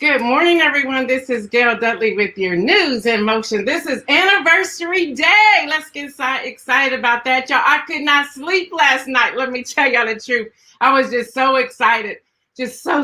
Good morning, everyone. This is Gail Dudley with your News in Motion. This is anniversary day. Let's get excited about that, y'all. I could not sleep last night. Let me tell y'all the truth. I was just so excited. Just so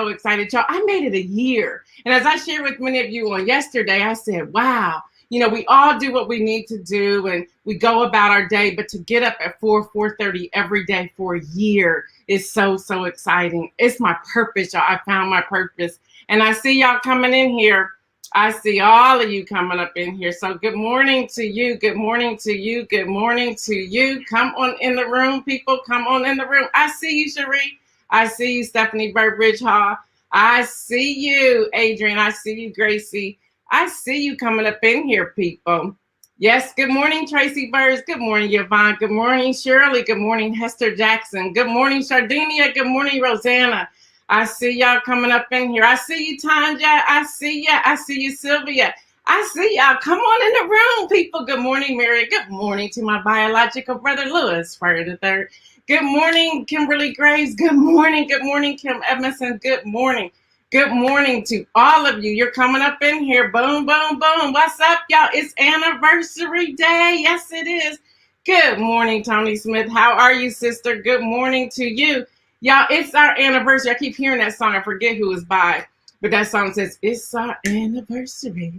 excited, y'all. I made it a year. And as I shared with many of you on yesterday, I said, wow, we all do what we need to do and we go about our day, but to get up at 4:30 every day for a year is so exciting. It's my purpose, y'all. I found my purpose. And I see y'all coming in here. I see all of you coming up in here. So good morning to you. Good morning to you. Good morning to you. Come on in the room, people. Come on in the room. I see you, Cherie. I see you, Stephanie Burbridge Hall. I see you, Adrian. I see you, Gracie. I see you coming up in here, people. Yes, good morning, Tracy Burrs. Good morning, Yvonne. Good morning, Shirley. Good morning, Hester Jackson. Good morning, Sardinia. Good morning, Rosanna. I see y'all coming up in here. I see you, Tanja. I see ya. I see you, Sylvia. I see y'all. Come on in the room, people. Good morning, Mary. Good morning to my biological brother, Lewis Furry the Third. Good morning, Kimberly Graves. Good morning. Good morning, Kim Edmondson. Good morning. Good morning to all of you. You're coming up in here. Boom, boom, boom. What's up, y'all? It's anniversary day. Yes, it is. Good morning, Tony Smith. How are you, sister? Good morning to you. Y'all, it's our anniversary. I keep hearing that song. I forget who it's by, but that song says, it's our anniversary.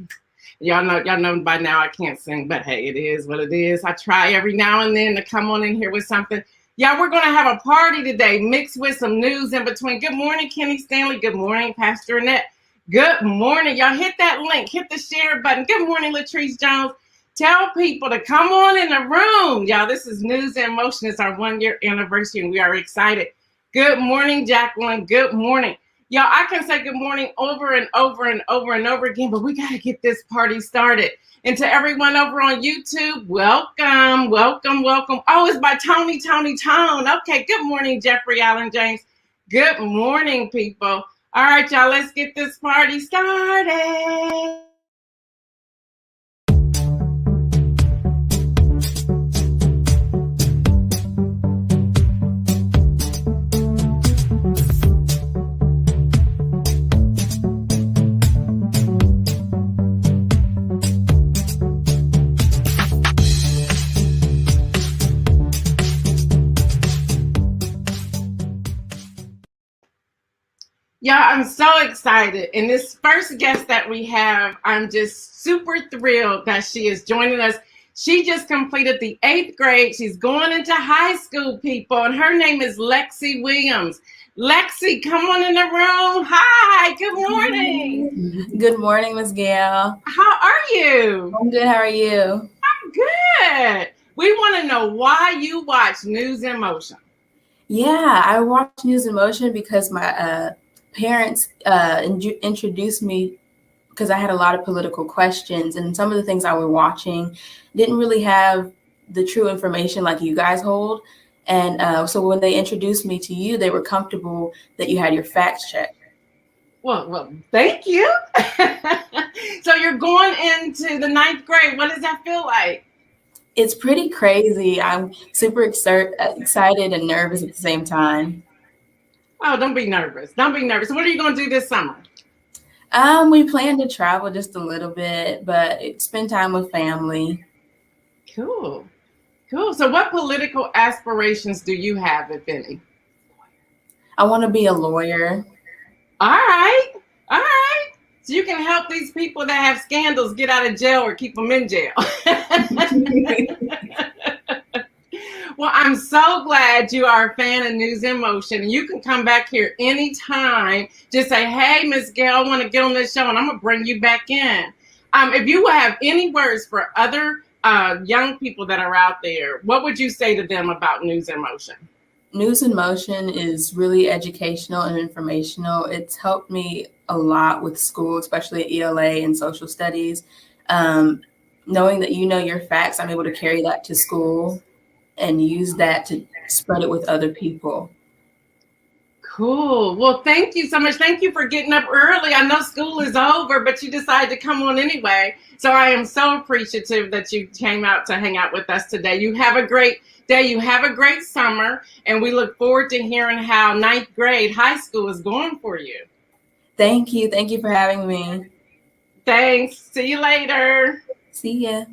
Y'all know by now I can't sing, but hey, it is what it is. I try every now and then to come on in here with something. Y'all, we're going to have a party today mixed with some news in between. Good morning, Kenny Stanley. Good morning, Pastor Annette. Good morning. Y'all hit that link. Hit the share button. Good morning, Latrice Jones. Tell people to come on in the room. Y'all, this is News in Motion. It's our 1-year anniversary, and we are excited. Good morning, Jacqueline. Good morning. Y'all, I can say good morning over and over and over and over again, but we got to get this party started. And to everyone over on YouTube, welcome. Oh, it's by Tony Tone. Okay, good morning, Jeffrey Allen James. Good morning, people. All right, y'all, let's get this party started. Y'all, I'm so excited. And this first guest that we have, I'm just super thrilled that she is joining us. She just completed the 8th grade. She's going into high school, people, and her name is Lexi Williams. Lexi, come on in the room. Hi, good morning. Good morning, Miss Gail. How are you? I'm good. How are you? I'm good. We want to know why you watch News in Motion. Yeah, I watch News in Motion because my parents introduced me because I had a lot of political questions, and some of the things I was watching didn't really have the true information like you guys hold. And so when they introduced me to you, they were comfortable that you had your facts checked. Well, thank you. So you're going into the 9th grade. What does that feel like? It's pretty crazy. I'm super excited and nervous at the same time. Oh, don't be nervous. Don't be nervous. What are you going to do this summer? We plan to travel just a little bit, but spend time with family. Cool. So what political aspirations do you have, if any? I want to be a lawyer. All right. So you can help these people that have scandals get out of jail or keep them in jail. Well, I'm so glad you are a fan of News in Motion. You can come back here anytime. Just say, hey, Miss Gail, I want to get on this show, and I'm going to bring you back in. If you have any words for other young people that are out there, what would you say to them about News in Motion? News in Motion is really educational and informational. It's helped me a lot with school, especially at ELA and social studies. Knowing that you know your facts, I'm able to carry that to school and use that to spread it with other people. Cool. Well, thank you so much. Thank you for getting up early. I know school is over, but you decided to come on anyway. So I am so appreciative that you came out to hang out with us today. You have a great day. You have a great summer. And we look forward to hearing how 9th grade high school is going for you. Thank you. Thank you for having me. Thanks. See you later. See ya.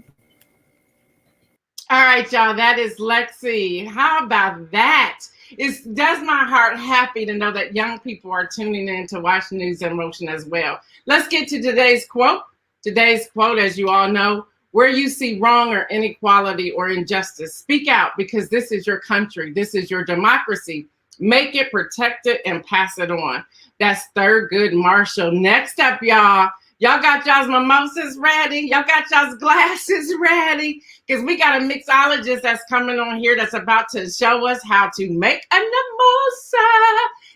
All right, y'all. That is Lexi. How about that? It does my heart happy to know that young people are tuning in to watch News in Motion as well. Let's get to today's quote. Today's quote, as you all know, where you see wrong or inequality or injustice, speak out because this is your country. This is your democracy. Make it, protect it, and pass it on. That's Thurgood Marshall. Next up, y'all. Y'all got y'all's mimosas ready. Y'all got y'all's glasses ready. Because we got a mixologist that's coming on here that's about to show us how to make a mimosa.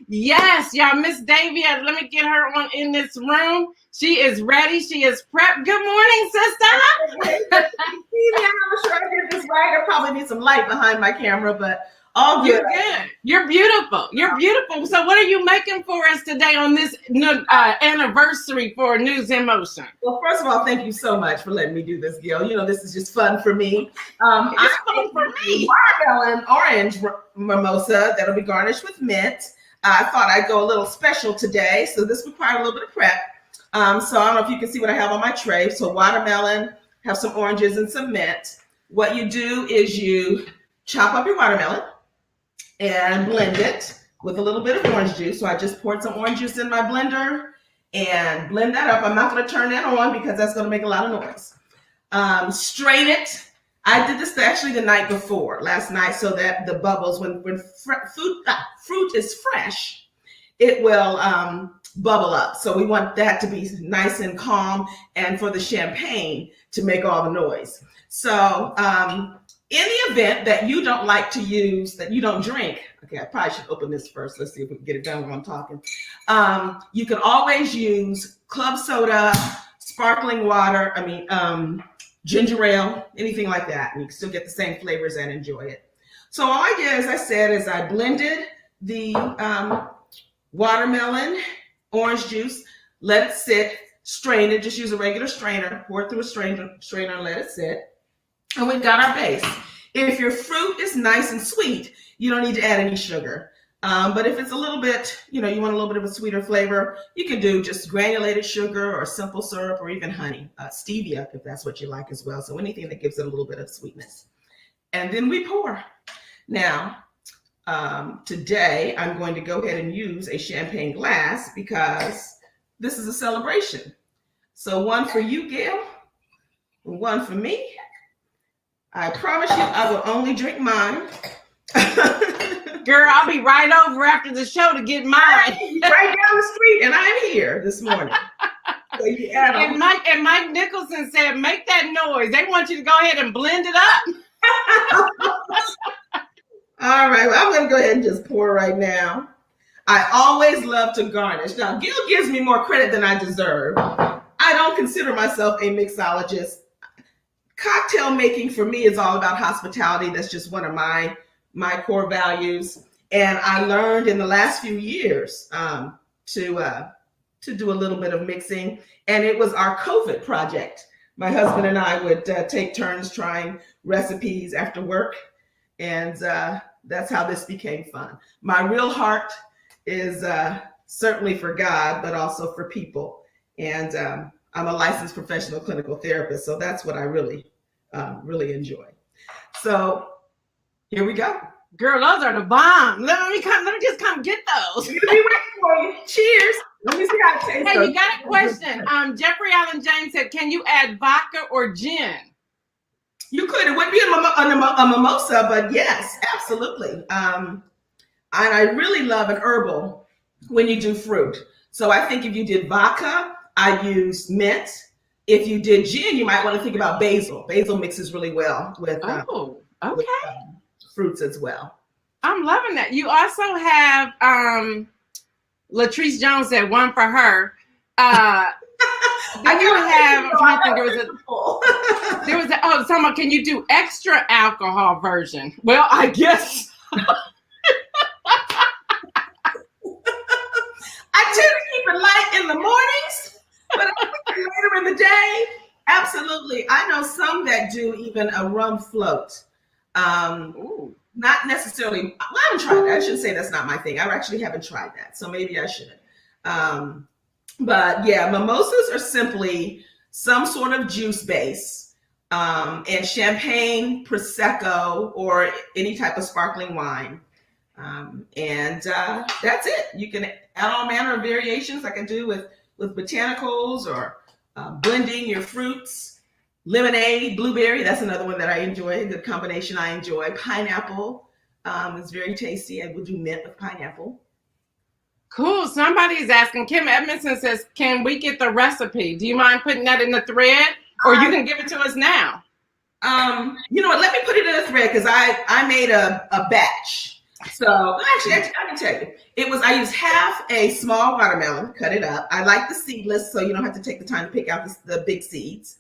Yes, y'all, Miss Davia, let me get her on in this room. She is ready. She is prepped. Good morning, sister. I'm sure I get this right. I probably need some light behind my camera, but all good. You're good. You're beautiful. You're beautiful. So what are you making for us today on this anniversary for News in Motion? Well, first of all, thank you so much for letting me do this, Gail. You know, this is just fun for me. It's fun for me. Watermelon orange mimosa that'll be garnished with mint. I thought I'd go a little special today, so this required a little bit of prep. So I don't know if you can see what I have on my tray. So watermelon, have some oranges and some mint. What you do is you chop up your watermelon and blend it with a little bit of orange juice. So I just poured some orange juice in my blender and blend that up. I'm not going to turn that on because that's going to make a lot of noise. Strain it. I did this actually the night before, last night, so that the bubbles, when fruit is fresh, it will bubble up. So we want that to be nice and calm and for the champagne to make all the noise. So in the event that you don't like to use, that you don't drink, okay, I probably should open this first. Let's see if we can get it done while I'm talking. You can always use club soda, sparkling water, ginger ale, anything like that. And you can still get the same flavors and enjoy it. So all I did, as I said, is I blended the watermelon, orange juice, let it sit, strain it, just use a regular strainer, pour it through a strainer and let it sit. And we've got our base. If your fruit is nice and sweet, you don't need to add any sugar. But if it's a little bit, you want a little bit of a sweeter flavor, you can do just granulated sugar or simple syrup or even honey, stevia, if that's what you like as well. So anything that gives it a little bit of sweetness. And then we pour. Now, today I'm going to go ahead and use a champagne glass because this is a celebration. So one for you, Gail, one for me. I promise you I will only drink mine. Girl, I'll be right over after the show to get mine. Right down the street, and I'm here this morning. So and Mike Nicholson said, make that noise. They want you to go ahead and blend it up. All right, well, I'm going to go ahead and just pour right now. I always love to garnish. Now, Gail gives me more credit than I deserve. I don't consider myself a mixologist. Cocktail making for me is all about hospitality. That's just one of my core values. And I learned in the last few years to do a little bit of mixing. And it was our COVID project. My husband and I would take turns trying recipes after work. And that's how this became fun. My real heart is certainly for God, but also for people. And I'm a licensed professional clinical therapist, so that's what I really enjoy. So here we go. Girl, those are the bomb. Let me just come get those. Be waiting for you. Cheers. Let me see how it tastes. Hey, you got a question. Jeffrey Allen James said, can you add vodka or gin? You could. It wouldn't be a mimosa, but yes, absolutely. And I really love an herbal when you do fruit. So I think if you did vodka, I use mint. If you did gin, you might want to think about basil. Basil mixes really well with, with fruits as well. I'm loving that. You also have Latrice Jones said one for her. Can you do extra alcohol version? Well, I guess. I tend to keep it light in the mornings, but later in the day, absolutely. I know some that do even a rum float. Not necessarily. Well, I haven't tried that. I should say that's not my thing. I actually haven't tried that, so maybe I should. But yeah, mimosas are simply some sort of juice base, and champagne, prosecco, or any type of sparkling wine. And that's it. You can add all manner of variations like I do with botanicals, or blending your fruits. Lemonade, blueberry, that's another one that I enjoy, a good combination I enjoy. Pineapple is very tasty. I would do mint with pineapple. Cool. Somebody is asking. Kim Edmondson says, can we get the recipe? Do you mind putting that in the thread? Or you can give it to us now. You know what? Let me put it in a thread, because I made a batch. So actually, I can tell you. I used half a small watermelon, cut it up. I like the seedless, so you don't have to take the time to pick out the big seeds.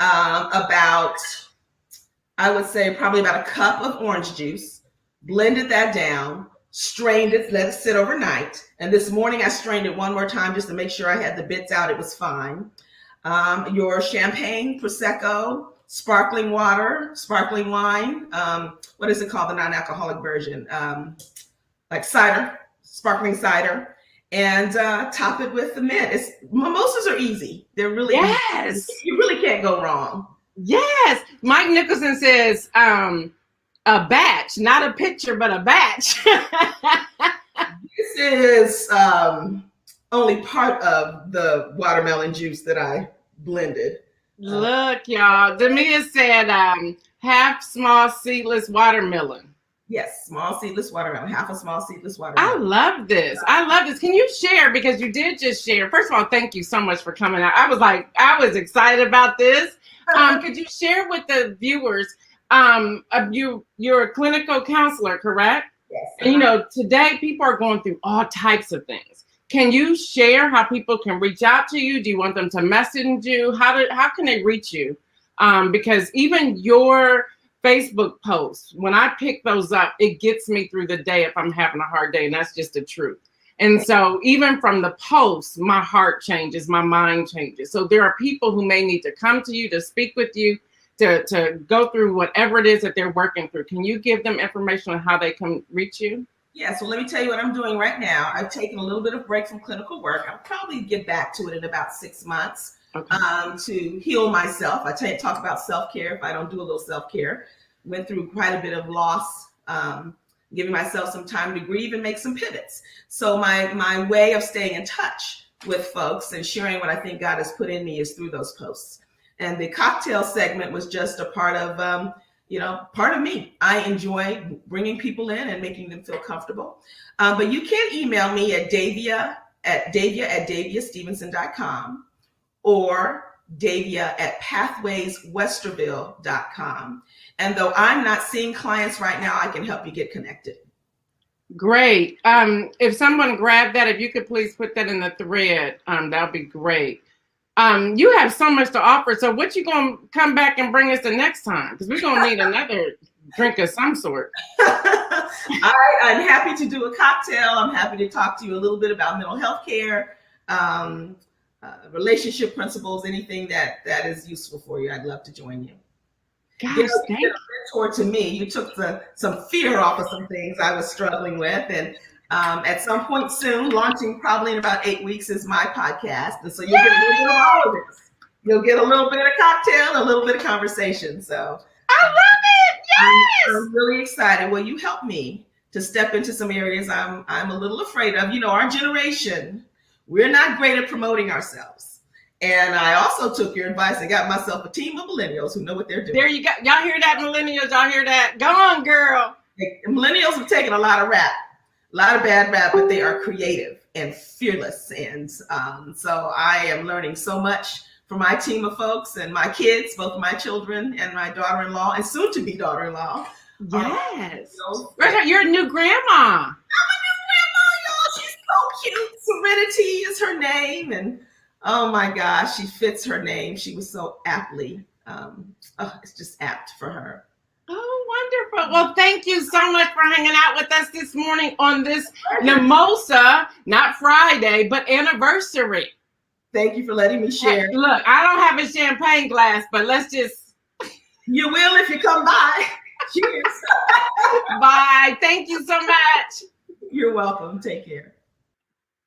I would say probably about a cup of orange juice, blended that down, strained it, let it sit overnight. And this morning I strained it one more time just to make sure I had the bits out. It was fine. Your champagne, prosecco, sparkling water, sparkling wine. What is it called? The non-alcoholic version, like cider, sparkling cider. And top it with the mint. Mimosas are easy. They're really yes. Easy. You really can't go wrong. Yes. Mike Nicholson says a batch, not a picture, but a batch. This is only part of the watermelon juice that I blended. Look, y'all. Demia said half small seedless watermelon. Yes, small seedless watermelon, half a small seedless watermelon. I love this. I love this. Can you share? Because you did just share. First of all, thank you so much for coming out. I was excited about this. Could you share with the viewers? You're a clinical counselor, correct? Yes. And today people are going through all types of things. Can you share how people can reach out to you? Do you want them to message you? How can they reach you? Because even your Facebook posts, when I pick those up, it gets me through the day if I'm having a hard day, and that's just the truth. And so even from the posts, my heart changes, my mind changes. So there are people who may need to come to you to speak with you, to go through whatever it is that they're working through. Can you give them information on how they can reach you? Yeah, so let me tell you what I'm doing right now. I've taken a little bit of break from clinical work. I'll probably get back to it in about 6 months. Okay. To heal myself. I talk about self-care if I don't do a little self-care. Went through quite a bit of loss, giving myself some time to grieve and make some pivots. So my way of staying in touch with folks and sharing what I think God has put in me is through those posts. And the cocktail segment was just a part of, part of me. I enjoy bringing people in and making them feel comfortable. But you can email me at davia@daviastevenson.com. or davia@pathwayswesterville.com. And though I'm not seeing clients right now, I can help you get connected. Great. If someone grabbed that, if you could please put that in the thread, that would be great. You have so much to offer. So what you going to come back and bring us the next time? Because we're going to need another drink of some sort. I'm happy to do a cocktail. I'm happy to talk to you a little bit about mental health care, relationship principles, anything that is useful for you. I'd love to join you. Gosh, You're thank you. a mentor to me. You took some fear off of some things I was struggling with. And at some point soon, launching probably in about 8 weeks, is my podcast. And so you'll get a little bit of all of this. You'll get a little bit of cocktail, a little bit of conversation. So I love it. Yes. I'm really excited. Well, you helped me to step into some areas I'm a little afraid of. Our generation, we're not great at promoting ourselves. And I also took your advice and got myself a team of millennials who know what they're doing. There you go. Y'all hear that, millennials? Y'all hear that? Go on, girl. Millennials have taken a lot of rap, a lot of bad rap, but they are creative and fearless. And so I am learning so much from my team of folks and my kids, both my children and my daughter-in-law and soon-to-be daughter-in-law. Yes. You're a new grandma. I'm a new grandma, y'all. She's so cute. Serenity is her name. And oh my gosh, she fits her name. She was so aptly, it's just apt for her. Oh, wonderful. Well, thank you so much for hanging out with us this morning on this Mimosa, not Friday, but anniversary. Thank you for letting me share. Hey, look, I don't have a champagne glass, but let's just. You will if you come by. Cheers. Bye. Thank you so much. You're welcome. Take care.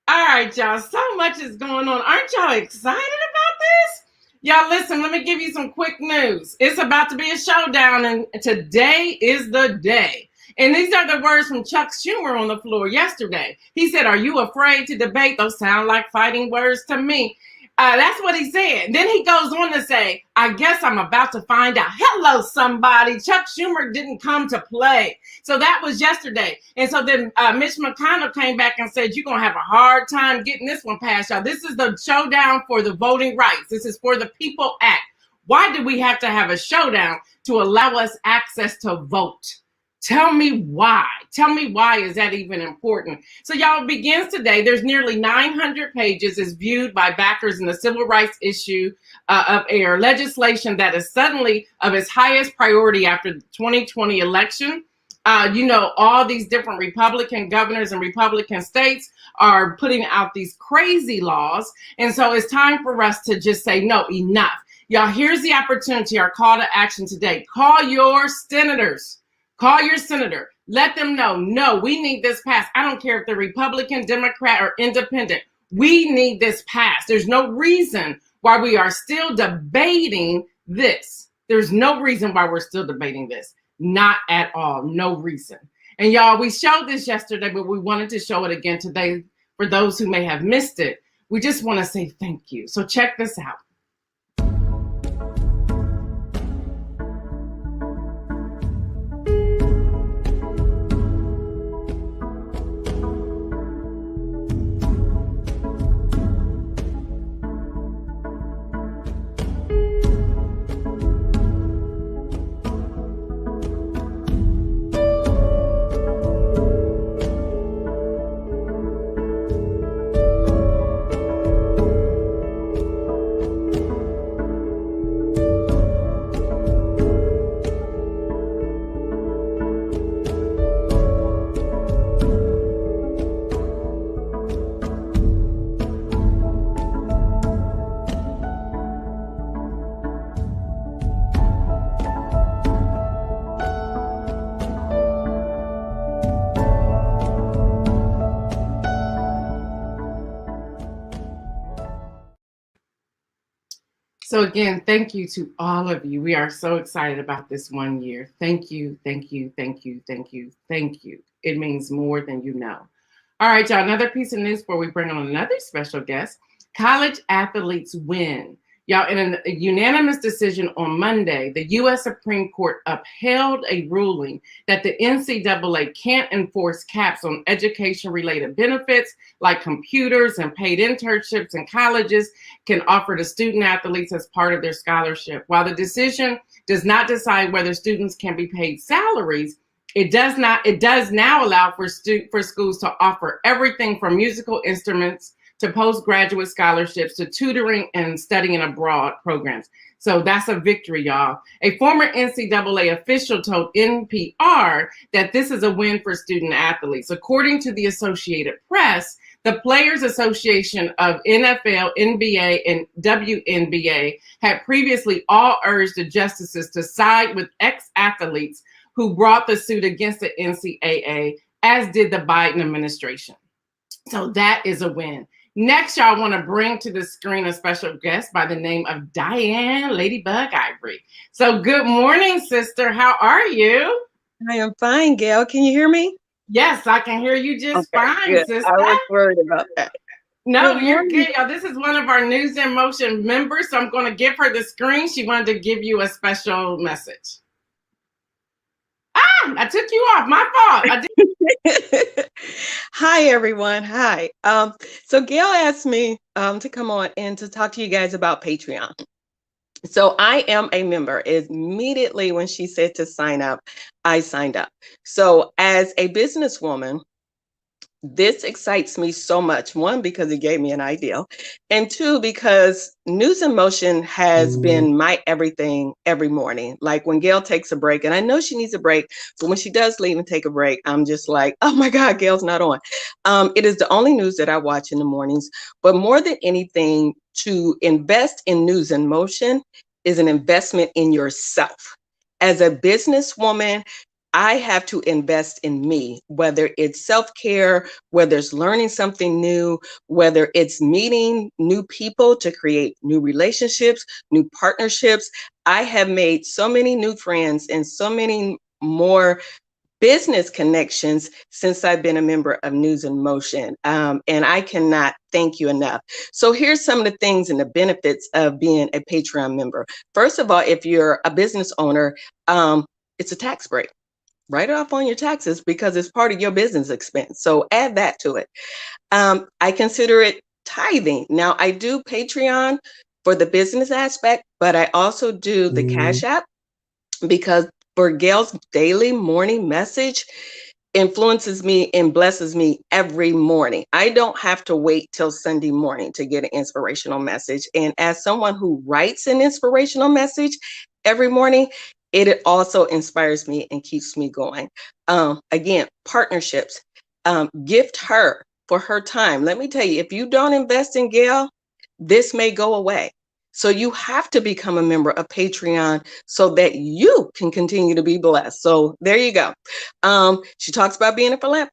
All right, y'all. So much is going on. Aren't y'all excited about this? Y'all, listen, let me give you some quick news. It's about to be a showdown, and today is the day. And these are the words from Chuck Schumer on the floor yesterday. He said, "Are you afraid to debate?" Those sound like fighting words to me. That's what he said. Then he goes on to say, "I guess I'm about to find out." Hello, somebody. Chuck Schumer didn't come to play. So that was yesterday. And so then Mitch McConnell came back and said, "You're going to have a hard time getting this one passed, y'all. This is the showdown for the voting rights. This is for the People Act. Why do we have to have a showdown to allow us access to vote? Tell me why. Tell me why is that even important?" So y'all, it begins today. There's nearly 900 pages is viewed by backers in the civil rights issue of air legislation that is suddenly of its highest priority after the 2020 election. All these different Republican governors and Republican states are putting out these crazy laws. And so it's time for us to just say, no, enough. Y'all, here's the opportunity, our call to action today. Call your senators. Call your senator. Let them know, no, we need this passed. I don't care if they're Republican, Democrat, or independent. We need this passed. There's no reason why we are still debating this. There's no reason why we're still debating this. Not at all. No reason. And y'all, we showed this yesterday, but we wanted to show it again today for those who may have missed it. We just want to say thank you. So check this out. So again, thank you to all of you. We are so excited about this 1 year. Thank you, thank you, thank you, thank you, thank you. It means more than you know. All right, y'all, another piece of news before we bring on another special guest. College athletes win. Y'all, in a unanimous decision on Monday, the U.S. Supreme Court upheld a ruling that the NCAA can't enforce caps on education-related benefits like computers and paid internships in colleges can offer to student athletes as part of their scholarship. While the decision does not decide whether students can be paid salaries, it does now allow for schools to offer everything from musical instruments to postgraduate scholarships to tutoring and studying abroad programs. So that's a victory, y'all. A former NCAA official told NPR that this is a win for student athletes. According to the Associated Press, the Players Association of NFL, NBA, and WNBA had previously all urged the justices to side with ex-athletes who brought the suit against the NCAA, as did the Biden administration. So that is a win. Next, y'all, want to bring to the screen a special guest by the name of Diane Ladybug Ivory. So good morning, sister. How are you? I am fine, Gail. Can you hear me? Yes, I can hear you just fine, good. sister. I was worried about that. No, you're good. Y'all, this is one of our News in Motion members, so I'm going to give her the screen. She wanted to give you a special message. I took you off. My fault. I did. Hi, everyone. Hi. So Gail asked me to come on and to talk to you guys about Patreon. So I am a member. Immediately when she said to sign up, I signed up. So as a businesswoman, this excites me so much. One, because it gave me an idea. And two, because News in Motion has been my everything every morning. Like when Gail takes a break, and I know she needs a break, but when she does leave and take a break, I'm just like, oh my God, Gail's not on. It is the only news that I watch in the mornings. But more than anything, to invest in News in Motion is an investment in yourself. As a businesswoman, I have to invest in me, whether it's self-care, whether it's learning something new, whether it's meeting new people to create new relationships, new partnerships. I have made so many new friends and so many more business connections since I've been a member of News in Motion. And I cannot thank you enough. So here's some of the things and the benefits of being a Patreon member. First of all, if you're a business owner, it's a tax break. Write it off on your taxes because it's part of your business expense. So add that to it. I consider it tithing. Now, I do Patreon for the business aspect, but I also do the Cash App because for Gail's daily morning message influences me and blesses me every morning. I don't have to wait till Sunday morning to get an inspirational message. And as someone who writes an inspirational message every morning, it also inspires me and keeps me going. Again, partnerships. Gift her for her time. Let me tell you, if you don't invest in Gail, this may go away. So you have to become a member of Patreon so that you can continue to be blessed. So there you go. She talks about being a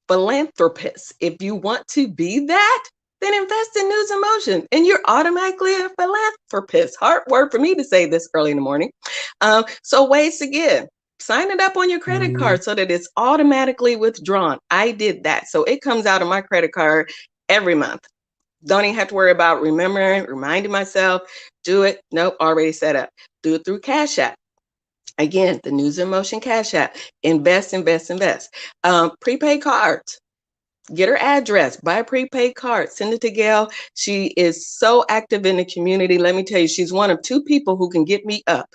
philanthropist. If you want to be that, then invest in News in Motion and you're automatically a philanthropist. Hard word for me to say this early in the morning. So ways to give. Sign it up on your credit card so that it's automatically withdrawn. I did that. So it comes out of my credit card every month. Don't even have to worry about reminding myself, do it. Nope, already set up. Do it through Cash App. Again, the News in Motion Cash App. Invest, invest, invest. Prepaid cards. Get her address, buy a prepaid card, send it to Gail. She is so active in the community. Let me tell you, she's one of two people who can get me up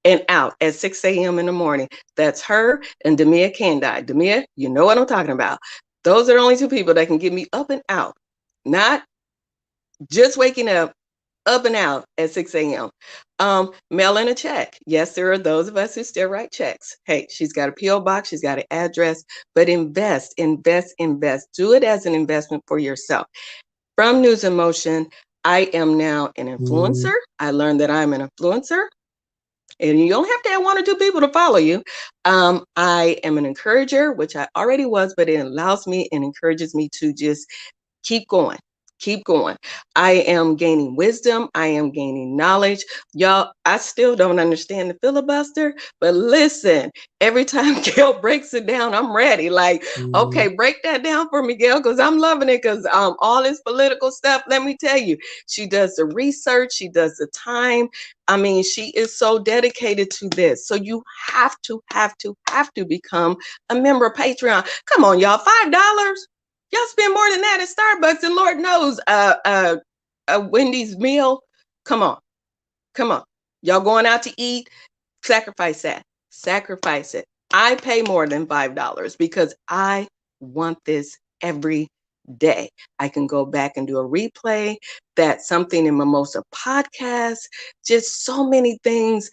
and out at 6 a.m. in the morning. That's her and Demia Kandai. Demia, you know what I'm talking about. Those are the only two people that can get me up and out. Not just waking up and out at 6 a.m. Mail in a check. Yes, there are those of us who still write checks. Hey, she's got a P.O. box, she's got an address, but invest, invest, invest. Do it as an investment for yourself. From News in Motion, I am now an influencer. I learned that I'm an influencer. And you don't have to have one or two people to follow you. I am an encourager, which I already was, but it allows me and encourages me to just keep going. Keep going. I am gaining wisdom. I am gaining knowledge. Y'all, I still don't understand the filibuster, but listen, every time Gail breaks it down, I'm ready. Like, okay, break that down for me, Gail, because I'm loving it because all this political stuff, let me tell you, she does the research, she does the time. I mean, she is so dedicated to this. So you have to become a member of Patreon. Come on, y'all, $5. Y'all spend more than that at Starbucks, and Lord knows, a Wendy's meal. Come on. Y'all going out to eat? Sacrifice that. Sacrifice it. I pay more than $5 because I want this every day. I can go back and do a replay. That's something in Mimosa podcast. Just so many things.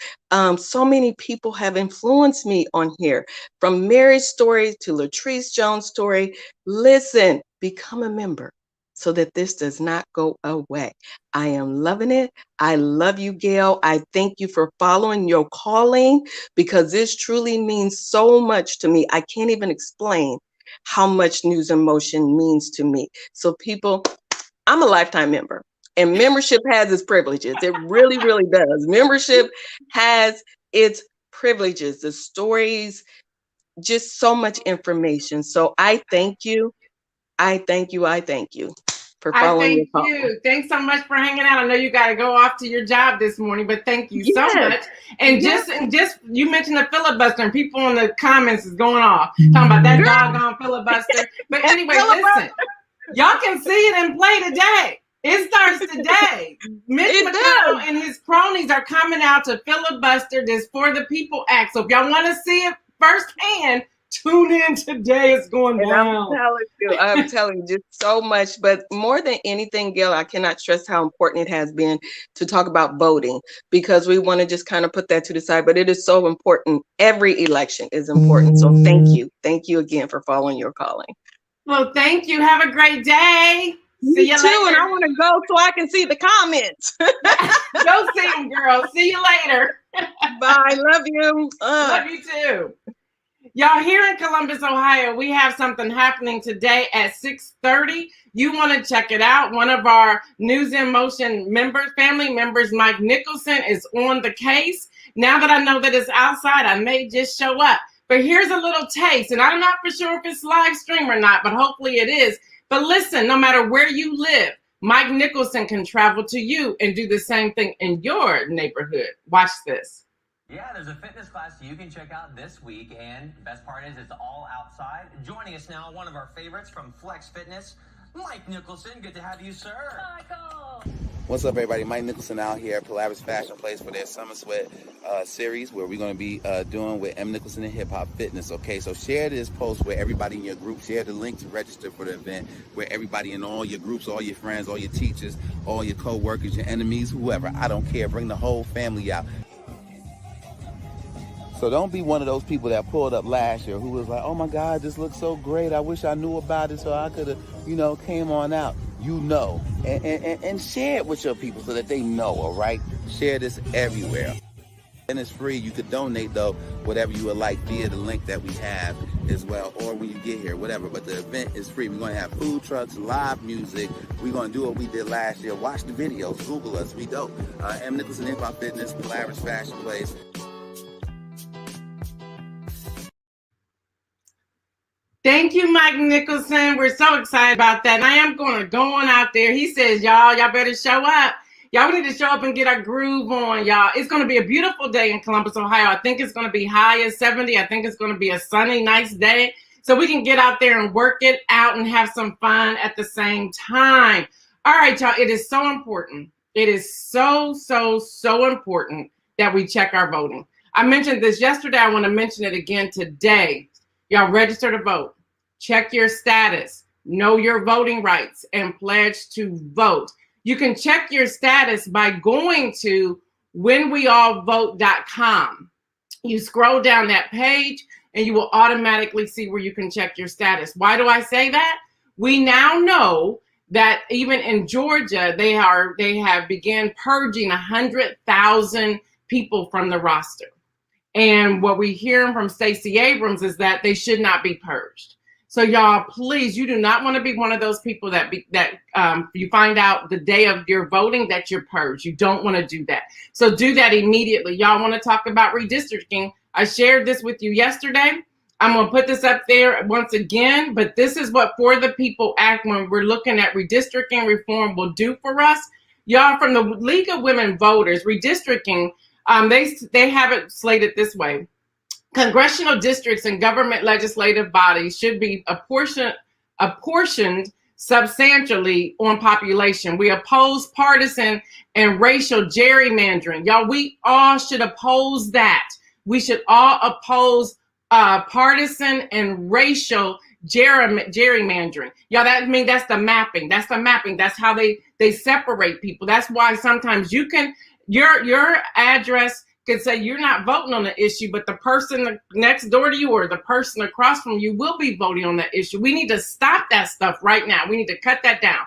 So many people have influenced me on here, from Mary's story to Latrice Jones' story. Listen, become a member so that this does not go away. I am loving it. I love you, Gail. I thank you for following your calling because this truly means so much to me. I can't even explain how much News in Motion means to me. So people, I'm a lifetime member, and membership has its privileges. It really, really does. Membership has its privileges, the stories, just so much information. So I thank you. I thank you for following your call. You. Thanks so much for hanging out. I know you got to go off to your job this morning, but thank you so much. And just you mentioned the filibuster, and people in the comments is going off talking about that doggone filibuster. But anyway, listen, y'all can see it in play today. It starts today. Mitch McConnell and his cronies are coming out to filibuster this For the People Act. So if y'all want to see it firsthand, tune in today. It's going down. I'm telling you just so much. But more than anything, Gail, I cannot stress how important it has been to talk about voting, because we want to just kind of put that to the side. But it is so important. Every election is important. So thank you. Thank you again for following your calling. Well, thank you. Have a great day. See you too, later. And I want to go so I can see the comments. Go see them, girl. See you later. Bye. Love you. Love you too. Y'all, here in Columbus, Ohio, we have something happening today at 6:30. You want to check it out. One of our News in Motion members, family members, Mike Nicholson, is on the case. Now that I know that it's outside, I may just show up. But here's a little taste, and I'm not for sure if it's live stream or not, but hopefully it is. But listen, no matter where you live, Mike Nicholson can travel to you and do the same thing in your neighborhood. Watch this. Yeah, there's a fitness class you can check out this week, and the best part is it's all outside. Joining us now, one of our favorites from Flex Fitness, Mike Nicholson. Good to have you, sir. Michael. What's up, everybody? Mike Nicholson out here at Polaris Fashion Place for their Summer Sweat series, where we're going to be doing with M. Nicholson and Hip Hop Fitness. Okay, so share this post with everybody in your group. Share the link to register for the event, where everybody in all your groups, all your friends, all your teachers, all your co-workers, your enemies, whoever. I don't care. Bring the whole family out. So don't be one of those people that pulled up last year who was like, oh my God, this looks so great. I wish I knew about it so I could have, came on out. And share it with your people so that they know, all right? Share this everywhere. And it's free. You could donate, though, whatever you would like via the link that we have as well, or when you get here, whatever. But the event is free. We're going to have food trucks, live music. We're going to do what we did last year. Watch the videos. Google us. We dope. M. Nicholson Hip Hop Fitness, Polaris Fashion Place. Thank you, Mike Nicholson. We're so excited about that. And I am going to go on out there. He says, y'all better show up. Y'all need to show up and get our groove on, y'all. It's going to be a beautiful day in Columbus, Ohio. I think it's going to be high as 70. I think it's going to be a sunny, nice day. So we can get out there and work it out and have some fun at the same time. All right, y'all. It is so important. It is so important that we check our voting. I mentioned this yesterday. I want to mention it again today. Y'all register to vote. Check your status, know your voting rights, and pledge to vote. You can check your status by going to whenweallvote.com. You scroll down that page and you will automatically see where you can check your status. Why do I say that? We now know that even in Georgia, they have began purging 100,000 people from the roster. And what we hear from Stacey Abrams is that they should not be purged. So y'all, please, you do not want to be one of those people that you find out the day of your voting that you're purged. You don't want to do that. So do that immediately. Y'all want to talk about redistricting. I shared this with you yesterday. I'm going to put this up there once again, but this is what For the People Act, when we're looking at redistricting reform, will do for us. Y'all, from the League of Women Voters, redistricting, they have it slated this way. Congressional districts and government legislative bodies should be apportioned substantially on population. We oppose partisan and racial gerrymandering. Y'all, we all should oppose that. We should all oppose partisan and racial gerrymandering. Y'all, that's the mapping. That's the mapping. That's how they separate people. That's why sometimes you can, your address could say you're not voting on the issue, but the person next door to you or the person across from you will be voting on that issue. We need to stop that stuff right now. We need to cut that down.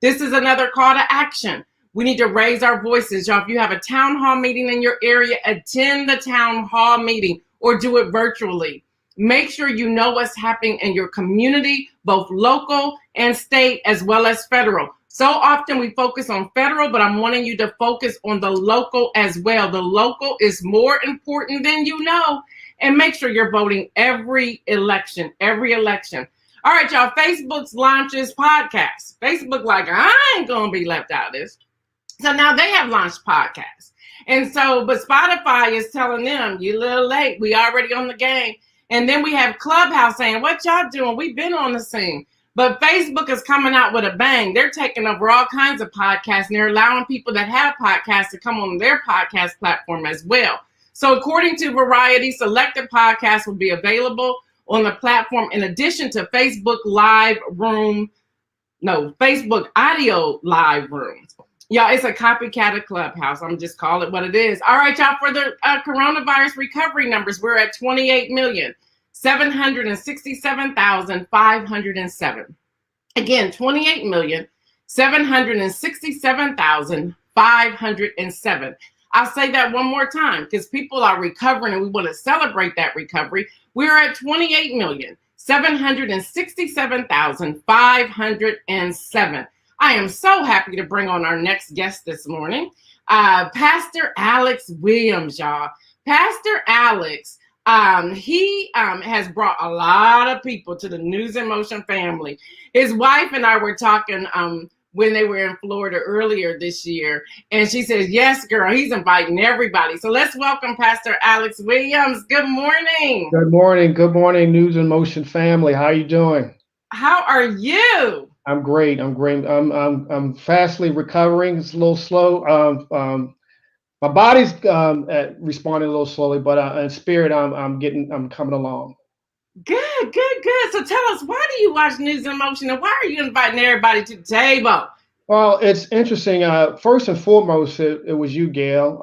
This is another call to action. We need to raise our voices. Y'all, if you have a town hall meeting in your area, attend the town hall meeting or do it virtually. Make sure you know what's happening in your community, both local and state, as well as federal. So often we focus on federal, but I'm wanting you to focus on the local as well. The local is more important than you know. And make sure you're voting every election. All right, y'all, Facebook's launches podcasts. Facebook like, I ain't going to be left out of this. So now they have launched podcasts. And so, but Spotify is telling them, you're a little late. We already on the game. And then we have Clubhouse saying, what y'all doing? We've been on the scene. But Facebook is coming out with a bang. They're taking over all kinds of podcasts, and they're allowing people that have podcasts to come on their podcast platform as well. So according to Variety, selected podcasts will be available on the platform in addition to Facebook audio live rooms. Y'all, it's a copycat of Clubhouse. I'm just call it what it is. All right, y'all, for the coronavirus recovery numbers, we're at 28,767,507. Again, 28,767,507. I'll say that one more time because people are recovering and we want to celebrate that recovery. We're at 28,767,507. I am so happy to bring on our next guest this morning, Pastor Alex Williams, y'all. Pastor Alex, he has brought a lot of people to the News in Motion family. His wife and I were talking when they were in Florida earlier this year, and she says, yes, girl, he's inviting everybody. So let's welcome Pastor Alex Williams. Good morning. Good morning. Good morning, News in Motion family. How are you doing? How are you? I'm great. I'm fastly recovering. It's a little slow. My body's responding a little slowly, but in spirit, I'm coming along. Good. So tell us, why do you watch News in Motion, and why are you inviting everybody to the table? Well, it's interesting. First and foremost, it was you, Gail.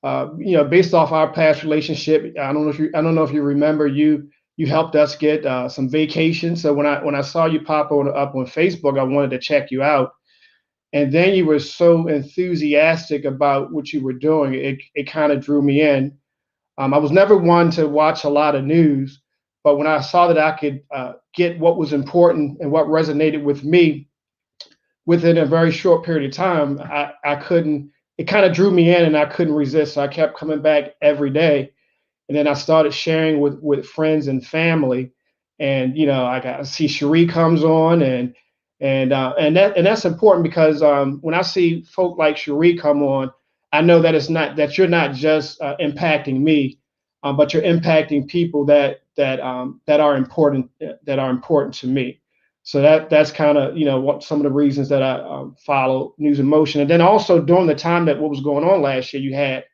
Based off our past relationship, I don't know if you remember, you helped us get some vacation. So when I saw you pop up on Facebook, I wanted to check you out. And then you were so enthusiastic about what you were doing. It kind of drew me in. I was never one to watch a lot of news, but when I saw that I could get what was important and what resonated with me within a very short period of time, I couldn't. It kind of drew me in, and I couldn't resist. So I kept coming back every day, and then I started sharing with friends and family. And I see Cherie comes on, and that's important because when I see folk like Cherie come on, I know that you're not just impacting me, but you're impacting people that are important to me. So that's kind of what some of the reasons that I follow News in Motion. And then also during the time that what was going on last year, you had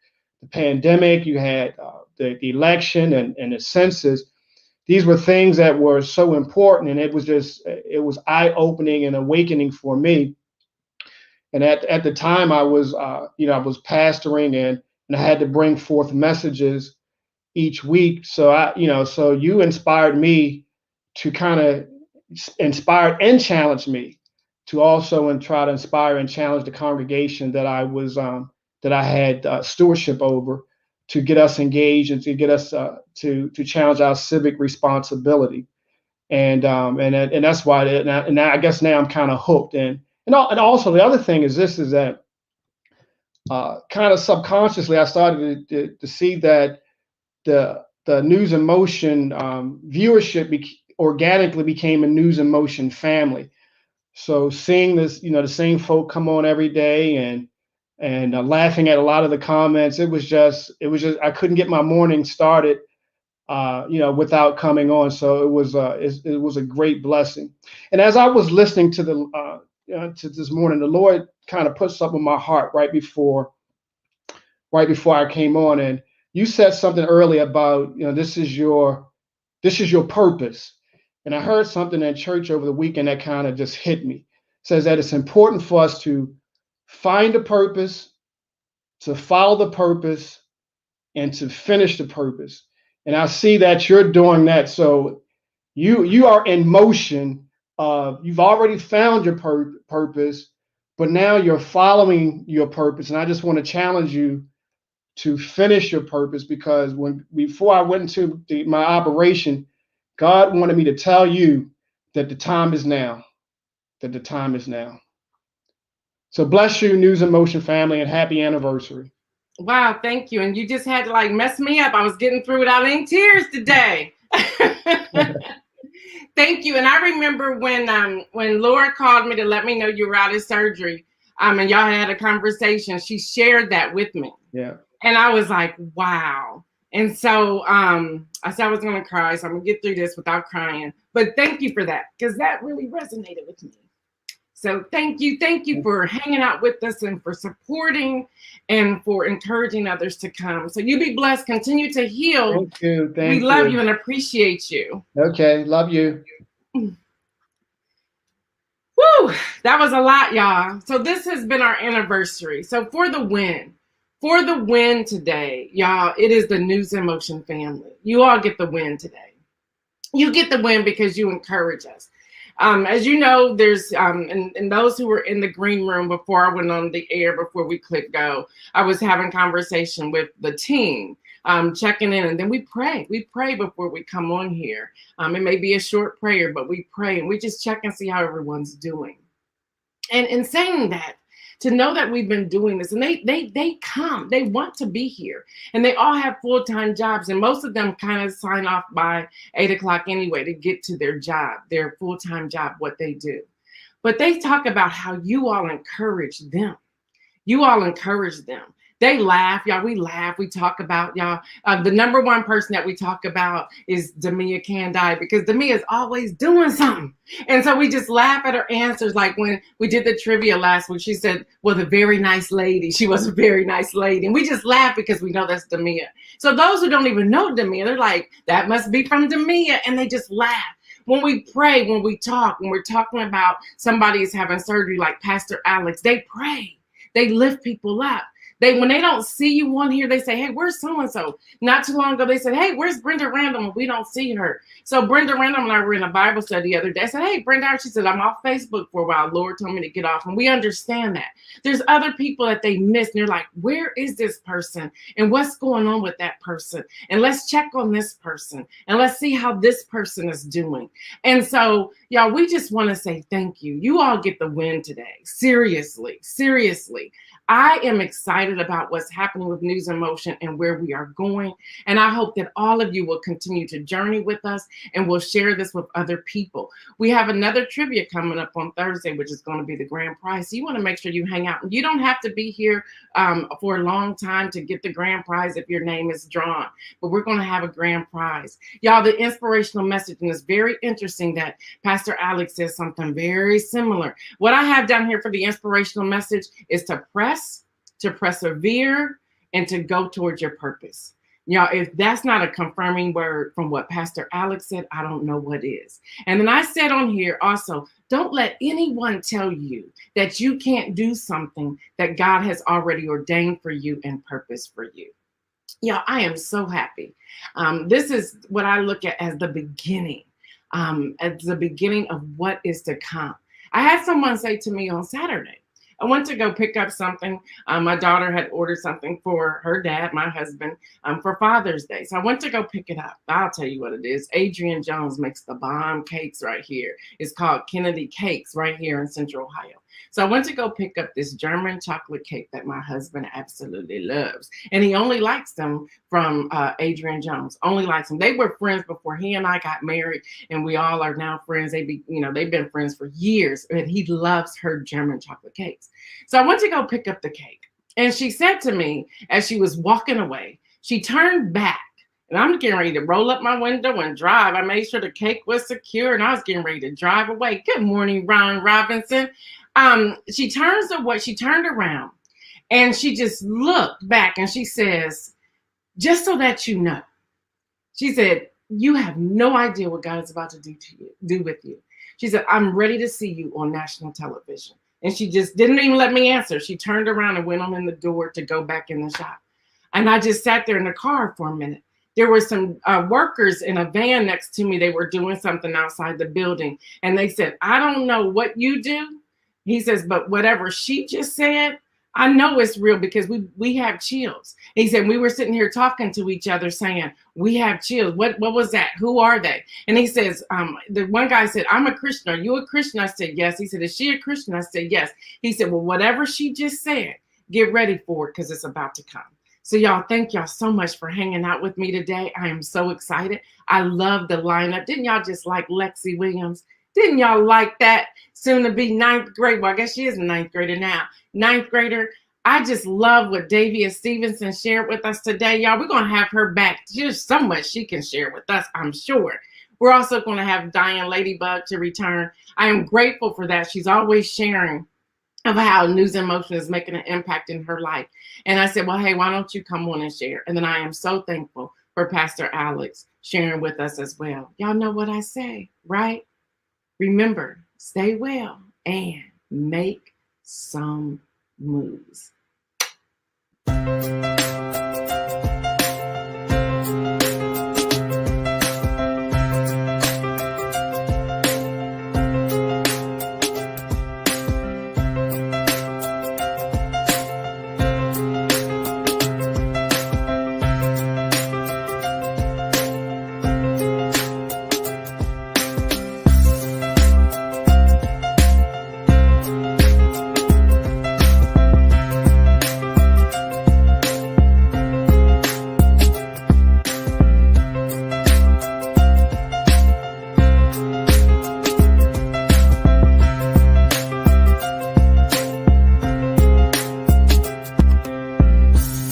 the pandemic, you had the election and the census. These were things that were so important, and it was eye-opening and awakening for me. And at the time, I was pastoring, and I had to bring forth messages each week. So so you inspired me to kind of inspire and challenge me to also and try to inspire and challenge the congregation that I had stewardship over, to get us engaged and to get us to challenge our civic responsibility. And that's why and I guess now I'm kind of hooked. And also the other thing is that kind of subconsciously I started to see that the News in Motion viewership organically became a News in Motion family. So seeing this, the same folk come on every day and laughing at a lot of the comments, it was just I couldn't get my morning started without coming on. So it was a great blessing. And as I was listening to to this morning, the Lord kind of put something in my heart right before I came on. And you said something earlier about, this is your purpose. And I heard something in church over the weekend that kind of just hit me. It says that it's important for us to find a purpose, to follow the purpose, and to finish the purpose. And I see that you're doing that. So you are in motion. You've already found your purpose, but now you're following your purpose. And I just want to challenge you to finish your purpose, because before I went into my operation, God wanted me to tell you that the time is now. That the time is now. So bless you, News in Motion family, and happy anniversary. Wow, thank you. And you just had to mess me up. I was getting through without any tears today. Thank you. And I remember when Laura called me to let me know you were out of surgery, and y'all had a conversation, she shared that with me. Yeah. And I was like, wow. And so I said I was going to cry, so I'm going to get through this without crying. But thank you for that, because that really resonated with me. So thank you for hanging out with us and for supporting and for encouraging others to come. So you be blessed. Continue to heal. Thank you. We love you and appreciate you. Okay. Love you. Woo! That was a lot, y'all. So this has been our anniversary. So for the win today, y'all, it is the News in Motion family. You all get the win today. You get the win because you encourage us. As you know, there's and those who were in the green room before I went on the air, before we clicked go, I was having conversation with the team, checking in, and then we pray. We pray before we come on here. It may be a short prayer, but we pray and we just check and see how everyone's doing. And in saying that, to know that we've been doing this, and they come, they want to be here, and they all have full-time jobs, and most of them kind of sign off by 8 o'clock anyway to get to their job, their full-time job, what they do. But they talk about how you all encourage them. You all encourage them. They laugh, y'all. We laugh. We talk about y'all. The number one person that we talk about is Demia Candide, because Demia is always doing something. And so we just laugh at her answers. Like when we did the trivia last week, she said, well, a very nice lady. She was a very nice lady. And we just laugh because we know that's Demia. So those who don't even know Demia, they're like, that must be from Demia. And they just laugh. When we pray, when we talk, when we're talking about somebody is having surgery like Pastor Alex, they pray. They lift people up. When they don't see you on here, they say, hey, where's so-and-so? Not too long ago, they said, hey, where's Brenda Random? And we don't see her. So Brenda Random and I were in a Bible study the other day. I said, hey, Brenda, she said, I'm off Facebook for a while. Lord told me to get off. And we understand that. There's other people that they miss. And they're like, where is this person? And what's going on with that person? And let's check on this person. And let's see how this person is doing. And so, y'all, we just want to say thank you. You all get the win today. Seriously, seriously. I am excited about what's happening with News in Motion and where we are going. And I hope that all of you will continue to journey with us and will share this with other people. We have another trivia coming up on Thursday, which is going to be the grand prize. So you want to make sure you hang out. You don't have to be here for a long time to get the grand prize if your name is drawn. But we're going to have a grand prize. Y'all, the inspirational message, and it's very interesting that Pastor Alex says something very similar. What I have down here for the inspirational message is to press, to persevere, and to go towards your purpose. Y'all, if that's not a confirming word from what Pastor Alex said, I don't know what is. And then I said on here also, don't let anyone tell you that you can't do something that God has already ordained for you and purpose for you. Y'all, I am so happy. This is what I look at as the beginning of what is to come. I had someone say to me on Saturday, I went to go pick up something. My daughter had ordered something for her dad, my husband, for Father's Day. So I went to go pick it up. I'll tell you what it is. Adrian Jones makes the bomb cakes right here. It's called Kennedy Cakes right here in Central Ohio. So I went to go pick up this German chocolate cake that my husband absolutely loves. And he only likes them from Adrian Jones, only likes them. They were friends before he and I got married, and we all are now friends. They've been friends for years, and he loves her German chocolate cakes. So I went to go pick up the cake, and she said to me as she was walking away, she turned back, and I'm getting ready to roll up my window and drive. I made sure the cake was secure, and I was getting ready to drive away. Good morning, Ron Robinson. She turned around, and she just looked back, and she says, just so that you know, she said, you have no idea what God is about to do with you. She said, I'm ready to see you on national television. And she just didn't even let me answer. She turned around and went on in the door to go back in the shop. And I just sat there in the car for a minute. There were some workers in a van next to me. They were doing something outside the building. And they said, I don't know what you do. He says, but whatever she just said, I know it's real because we have chills. He said, we were sitting here talking to each other saying, we have chills. What was that? Who are they? And he says, the one guy said, I'm a Christian. Are you a Christian? I said, yes. He said, is she a Christian? I said, yes. He said, well, whatever she just said, get ready for it because it's about to come. So y'all, thank y'all so much for hanging out with me today. I am so excited. I love the lineup. Didn't y'all just like Lexi Williams? Didn't y'all like that? Soon to be ninth grade. Well, I guess she is a ninth grader now. Ninth grader. I just love what Davia Stevenson shared with us today. Y'all, we're going to have her back. There's so much she can share with us, I'm sure. We're also going to have Diane Ladybug to return. I am grateful for that. She's always sharing of how News in Motion is making an impact in her life. And I said, well, hey, why don't you come on and share? And then I am so thankful for Pastor Alex sharing with us as well. Y'all know what I say, right? Remember, stay well and make some moves.